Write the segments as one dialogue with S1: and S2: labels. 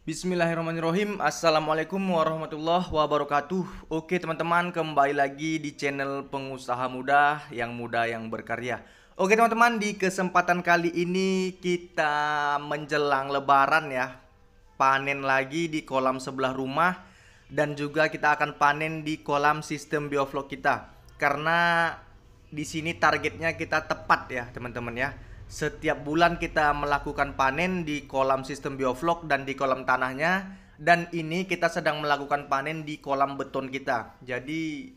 S1: Bismillahirrahmanirrahim. Assalamualaikum warahmatullahi wabarakatuh. Oke teman-teman, kembali lagi di channel Pengusaha Muda yang berkarya. Oke teman-teman, di kesempatan kali ini kita menjelang lebaran ya, panen lagi di kolam sebelah rumah. Dan juga kita akan panen di kolam sistem bioflok kita. Karena di sini targetnya kita tepat ya teman-teman ya. Setiap bulan kita melakukan panen di kolam sistem bioflok dan di kolam tanahnya. Dan ini kita sedang melakukan panen di kolam beton kita. Jadi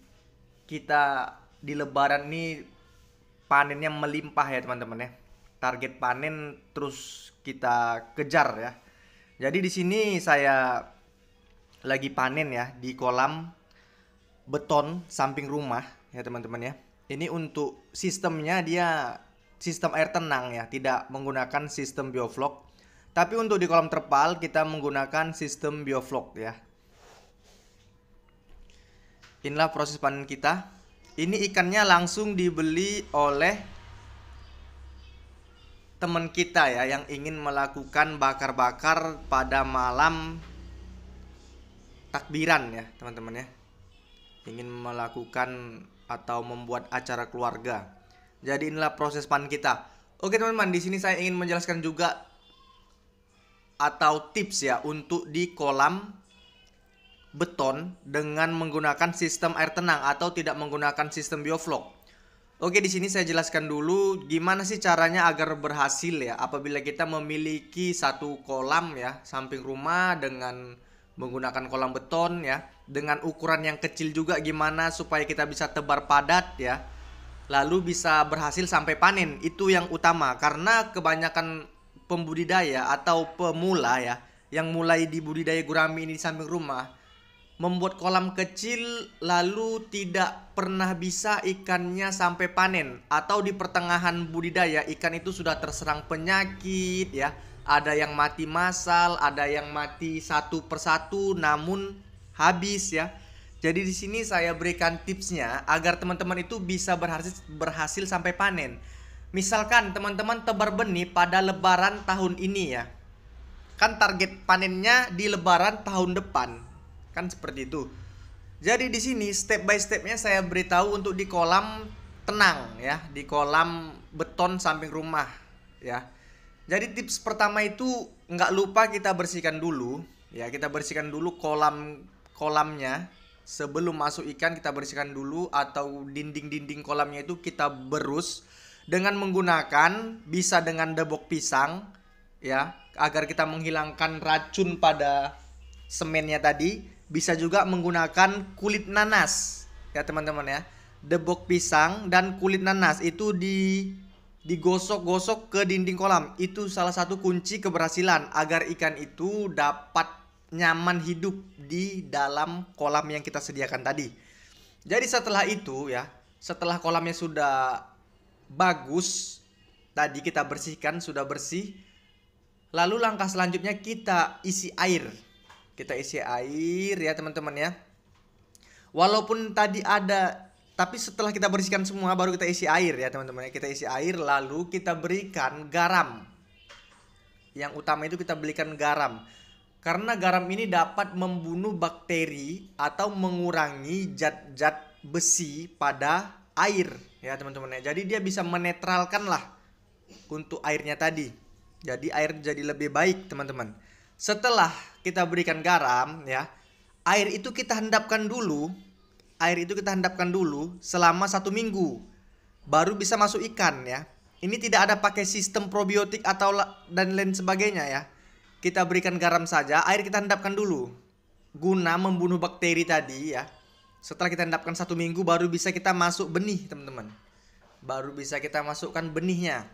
S1: kita di lebaran ini panennya melimpah ya teman-teman ya. Target panen terus kita kejar ya. Jadi di sini saya lagi panen ya di kolam beton samping rumah ya teman-teman ya. Ini untuk sistemnya dia sistem air tenang ya, tidak menggunakan sistem bioflok. Tapi untuk di kolam terpal kita menggunakan sistem bioflok ya. Inilah proses panen kita. Ini ikannya langsung dibeli oleh teman kita ya yang ingin melakukan bakar-bakar pada malam takbiran ya teman-teman ya. Ingin melakukan atau membuat acara keluarga. Jadi inilah proses panen kita. Oke teman-teman, di sini saya ingin menjelaskan juga atau tips ya untuk di kolam beton dengan menggunakan sistem air tenang atau tidak menggunakan sistem bioflok. Oke, di sini saya jelaskan dulu gimana sih caranya agar berhasil ya apabila kita memiliki satu kolam ya samping rumah dengan menggunakan kolam beton ya, dengan ukuran yang kecil juga gimana supaya kita bisa tebar padat ya, lalu bisa berhasil sampai panen. Itu yang utama, karena kebanyakan pembudidaya atau pemula ya yang mulai di budidaya gurami ini di samping rumah membuat kolam kecil lalu tidak pernah bisa ikannya sampai panen, atau di pertengahan budidaya ikan itu sudah terserang penyakit ya. Ada yang mati massal, ada yang mati satu persatu namun habis ya. Jadi di sini saya berikan tipsnya agar teman-teman itu bisa berhasil sampai panen. Misalkan teman-teman tebar benih pada lebaran tahun ini ya. Kan target panennya di lebaran tahun depan. Kan seperti itu. Jadi di sini step by stepnya saya beritahu untuk di kolam tenang ya, di kolam beton samping rumah ya. Jadi tips pertama itu nggak lupa kita bersihkan dulu ya, kita bersihkan dulu kolamnya sebelum masuk ikan. Kita bersihkan dulu, atau dinding-dinding kolamnya itu kita berus dengan menggunakan, bisa dengan debok pisang ya, agar kita menghilangkan racun pada semennya tadi. Bisa juga menggunakan kulit nanas ya teman-teman ya. Debok pisang dan kulit nanas itu digosok-gosok ke dinding kolam. Itu salah satu kunci keberhasilan agar ikan itu dapat nyaman hidup di dalam kolam yang kita sediakan tadi. Jadi setelah itu ya, setelah kolamnya sudah bagus, tadi kita bersihkan, sudah bersih, lalu langkah selanjutnya kita isi air. Kita isi air ya teman-teman ya. Walaupun tadi ada, tapi setelah kita bersihkan semua baru kita isi air ya teman-teman ya. Kita isi air lalu kita berikan garam. Yang utama itu kita berikan garam. Karena garam ini dapat membunuh bakteri atau mengurangi zat-zat besi pada air ya teman-teman ya. Jadi dia bisa menetralkan lah untuk airnya tadi. Jadi air jadi lebih baik teman-teman. Setelah kita berikan garam ya, air itu kita hendapkan dulu. Air itu kita hendapkan dulu selama 1 minggu, baru bisa masuk ikan ya. Ini tidak ada pakai sistem probiotik atau dan lain sebagainya ya. Kita berikan garam saja, air kita hendapkan dulu guna membunuh bakteri tadi ya. Setelah kita hendapkan 1 minggu baru bisa kita masuk benih teman-teman. Baru bisa kita masukkan benihnya.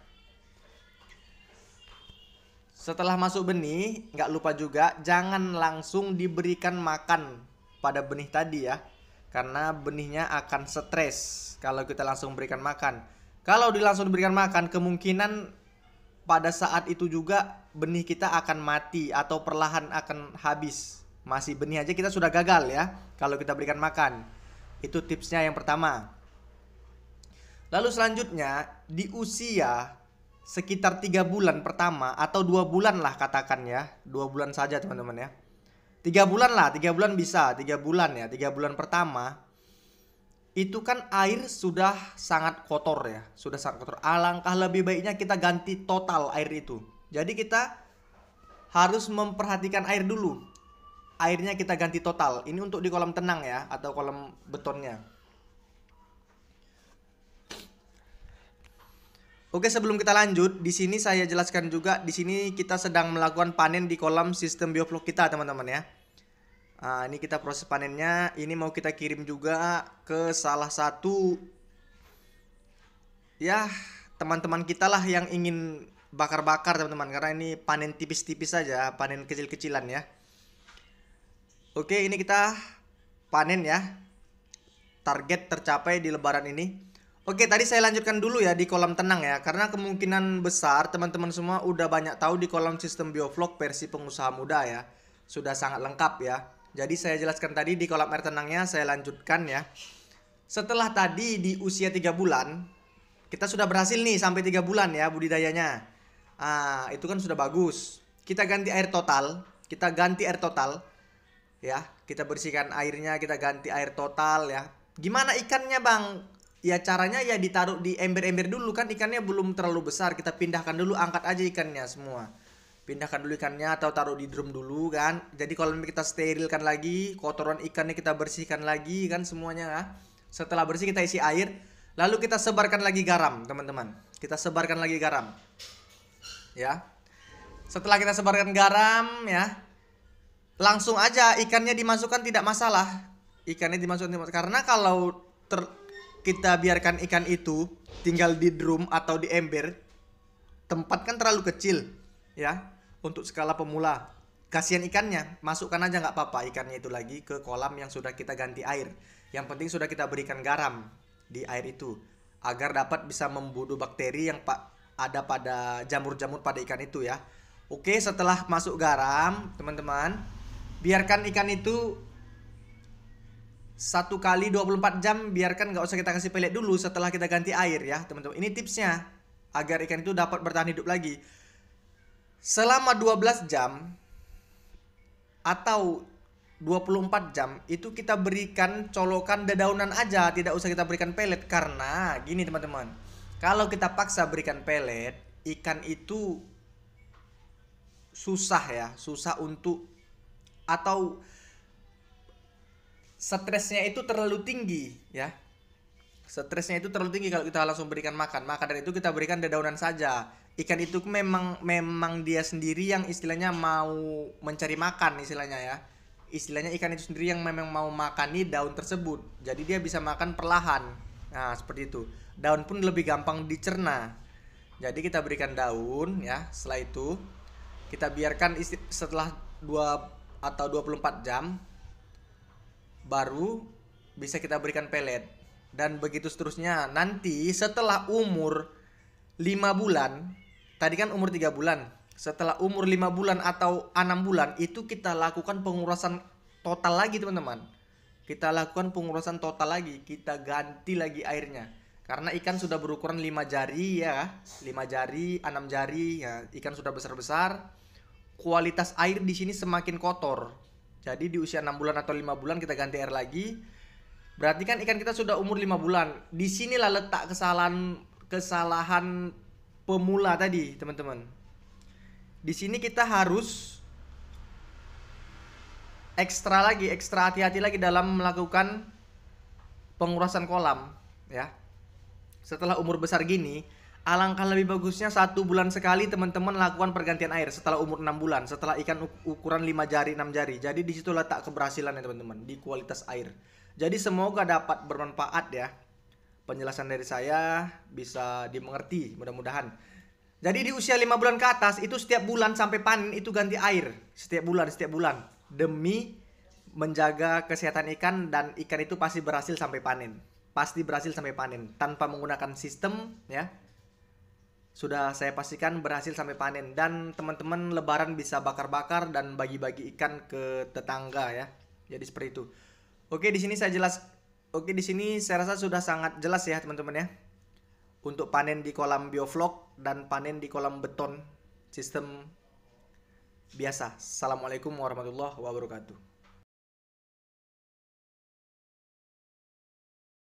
S1: Setelah masuk benih, nggak lupa juga jangan langsung diberikan makan pada benih tadi ya. Karena benihnya akan stres kalau kita langsung berikan makan. Kalau langsung diberikan makan, kemungkinan pada saat itu juga benih kita akan mati atau perlahan akan habis. Masih benih aja kita sudah gagal ya kalau kita berikan makan. Itu tipsnya yang pertama. Lalu selanjutnya, di usia sekitar 3 bulan pertama atau 2 bulan lah katakan ya, 2 bulan saja teman-teman ya. 3 bulan lah, 3 bulan bisa, 3 bulan ya, 3 bulan pertama itu kan air sudah sangat kotor ya, sudah sangat kotor. Alangkah lebih baiknya kita ganti total air itu. Jadi kita harus memperhatikan air dulu. Airnya kita ganti total. Ini untuk di kolam tenang ya, atau kolam betonnya. Oke, sebelum kita lanjut, di sini saya jelaskan juga, di sini kita sedang melakukan panen di kolam sistem bioflok kita, teman-teman ya. Nah, ini kita proses panennya. Ini mau kita kirim juga ke salah satu ya teman-teman kita lah yang ingin bakar-bakar teman-teman, karena ini panen tipis-tipis saja, panen kecil-kecilan ya. Oke, ini kita panen ya. Target tercapai di lebaran ini. Oke, tadi saya lanjutkan dulu ya di kolam tenang ya, karena kemungkinan besar teman-teman semua udah banyak tahu di kolam sistem bioflok versi pengusaha muda ya. Sudah sangat lengkap ya. Jadi saya jelaskan tadi di kolam air tenangnya, saya lanjutkan ya. Setelah tadi di usia 3 bulan, kita sudah berhasil nih sampai 3 bulan ya budidayanya. Itu kan sudah bagus. Kita ganti air total, ya. Kita bersihkan airnya, kita ganti air total ya. Gimana ikannya bang? Ya caranya ya ditaruh di ember-ember dulu, kan ikannya belum terlalu besar. Kita pindahkan dulu, angkat aja ikannya semua. Pindahkan dulu ikannya atau taruh di drum dulu kan. Jadi kalau kita sterilkan lagi, kotoran ikannya kita bersihkan lagi kan semuanya ya. Setelah bersih kita isi air, lalu kita sebarkan lagi garam teman-teman. Kita sebarkan lagi garam ya. Setelah kita sebarkan garam ya, langsung aja ikannya dimasukkan, tidak masalah. Ikannya dimasukkan karena kalau kita biarkan ikan itu tinggal di drum atau di ember, tempat kan terlalu kecil ya. Untuk skala pemula, kasihan ikannya, masukkan aja nggak apa-apa ikannya itu lagi ke kolam yang sudah kita ganti air. Yang penting sudah kita berikan garam di air itu, agar dapat bisa membunuh bakteri yang ada pada jamur-jamur pada ikan itu ya. Oke, setelah masuk garam teman-teman, biarkan ikan itu 1 kali 24 jam, biarkan, nggak usah kita kasih pelet dulu setelah kita ganti air ya teman-teman. Ini tipsnya agar ikan itu dapat bertahan hidup lagi. Selama 12 jam atau 24 jam itu kita berikan colokan dedaunan aja, tidak usah kita berikan pelet. Karena gini teman-teman, kalau kita paksa berikan pelet, ikan itu susah ya, susah untuk, atau stresnya itu terlalu tinggi ya. Stresnya itu terlalu tinggi kalau kita langsung berikan makan. Maka dari itu kita berikan dedaunan saja. Ikan itu memang dia sendiri yang istilahnya mau mencari makan istilahnya ya. Istilahnya ikan itu sendiri yang memang mau makani daun tersebut. Jadi dia bisa makan perlahan. Nah, seperti itu. Daun pun lebih gampang dicerna. Jadi kita berikan daun ya. Setelah itu kita biarkan setelah 2 atau 24 jam baru bisa kita berikan pelet. Dan begitu seterusnya. Nanti setelah umur 5 bulan, tadi kan umur 3 bulan. Setelah umur 5 bulan atau 6 bulan, itu kita lakukan pengurusan total lagi teman-teman. Kita lakukan pengurusan total lagi. Kita ganti lagi airnya. Karena ikan sudah berukuran 5 jari ya. 5 jari, 6 jari ya. Ikan sudah besar-besar. Kualitas air di sini semakin kotor. Jadi di usia 6 bulan atau 5 bulan kita ganti air lagi. Berarti kan ikan kita sudah umur 5 bulan. Di sinilah letak kesalahan pemula tadi, teman-teman. Di sini kita harus ekstra hati-hati lagi dalam melakukan pengurusan kolam, ya. Setelah umur besar gini, alangkah lebih bagusnya 1 bulan sekali teman-teman lakukan pergantian air setelah umur 6 bulan, setelah ikan ukuran 5 jari, 6 jari. Jadi di situ letak keberhasilannya teman-teman, di kualitas air. Jadi semoga dapat bermanfaat ya. Penjelasan dari saya bisa dimengerti mudah-mudahan. Jadi di usia 5 bulan ke atas itu setiap bulan sampai panen itu ganti air. Setiap bulan. Demi menjaga kesehatan ikan, dan ikan itu pasti berhasil sampai panen. Pasti berhasil sampai panen. Tanpa menggunakan sistem ya. Sudah saya pastikan berhasil sampai panen. Dan teman-teman lebaran bisa bakar-bakar dan bagi-bagi ikan ke tetangga ya. Jadi seperti itu. Oke, di sini saya rasa sudah sangat jelas ya teman-teman ya. untuk panen di kolam bioflok dan panen di kolam beton sistem biasa. Assalamualaikum warahmatullahi wabarakatuh.